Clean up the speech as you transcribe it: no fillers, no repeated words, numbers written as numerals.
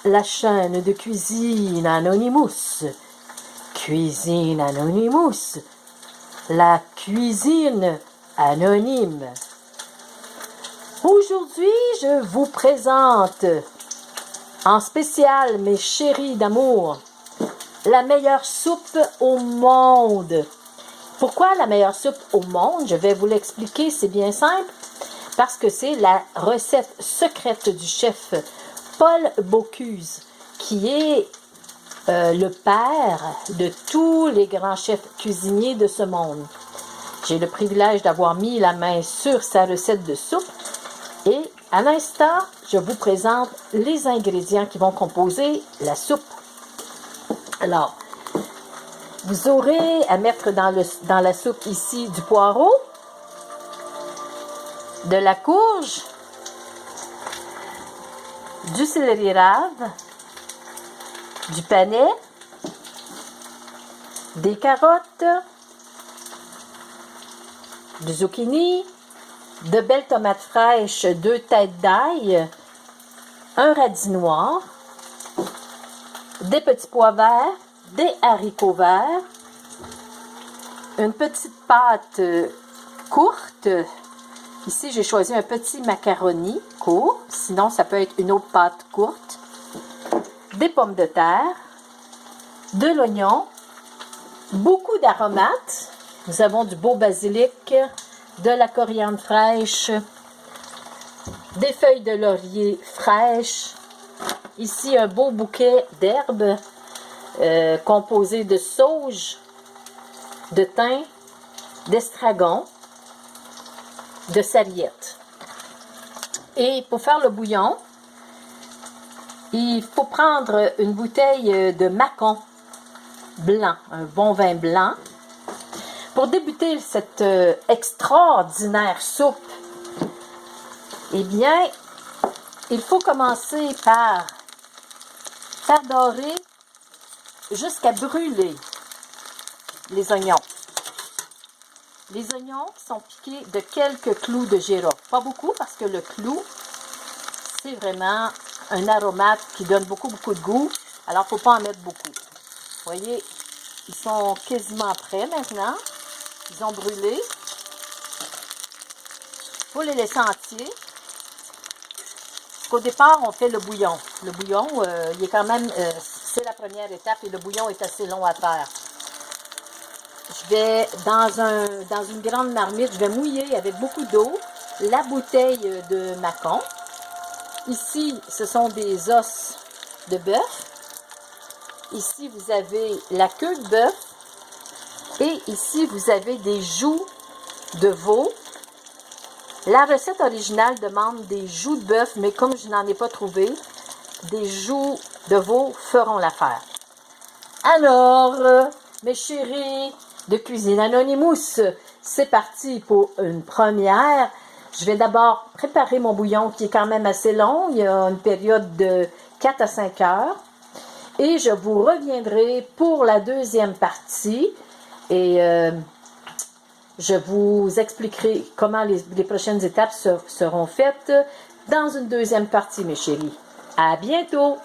la chaîne de Cuisine Anonymous. Cuisine Anonymous, la cuisine anonyme. Aujourd'hui, je vous présente en spécial, mes chéris d'amour, la meilleure soupe au monde. Pourquoi la meilleure soupe au monde? Je vais vous l'expliquer, c'est bien simple. Parce que c'est la recette secrète du chef Paul Bocuse, qui est le père de tous les grands chefs cuisiniers de ce monde. J'ai le privilège d'avoir mis la main sur sa recette de soupe et à l'instant, je vous présente les ingrédients qui vont composer la soupe. Alors, vous aurez à mettre dans la soupe ici du poireau, de la courge, du céleri rave, du panais, des carottes, du zucchini, de belles tomates fraîches, 2 têtes d'ail, un radis noir, des petits pois verts, des haricots verts, une petite pâte courte. Ici, j'ai choisi un petit macaroni court, sinon ça peut être une autre pâte courte, des pommes de terre, de l'oignon, beaucoup d'aromates. Nous avons du beau basilic, de la coriandre fraîche, des feuilles de laurier fraîches. Ici, un beau bouquet d'herbes composé de sauge, de thym, d'estragon, de sarriette. Et pour faire le bouillon, il faut prendre une bouteille de Mâcon blanc, un bon vin blanc. Pour débuter cette extraordinaire soupe, eh bien, il faut commencer par faire dorer jusqu'à brûler les oignons. Les oignons qui sont piqués de quelques clous de girofle. Pas beaucoup parce que le clou, c'est vraiment un aromate qui donne beaucoup de goût. Alors, il ne faut pas en mettre beaucoup. Vous voyez, ils sont quasiment prêts maintenant. Ils ont brûlé. Il faut les laisser entiers. Au départ, on fait le bouillon. Le bouillon, il est quand même, c'est la première étape et le bouillon est assez long à faire. Je vais, dans une grande marmite, je vais mouiller avec beaucoup d'eau la bouteille de Mâcon. Ici, ce sont des os de bœuf. Ici, vous avez la queue de bœuf. Et ici, vous avez des joues de veau. La recette originale demande des joues de bœuf, mais comme je n'en ai pas trouvé, des joues de veau feront l'affaire. Alors, mes chéris de Cuisine Anonymous, c'est parti pour une première. Je vais d'abord préparer mon bouillon qui est quand même assez long. Il y a une période de 4 à 5 heures. Et je vous reviendrai pour la deuxième partie. Et je vous expliquerai comment les prochaines étapes seront faites dans une deuxième partie, mes chéris. À bientôt!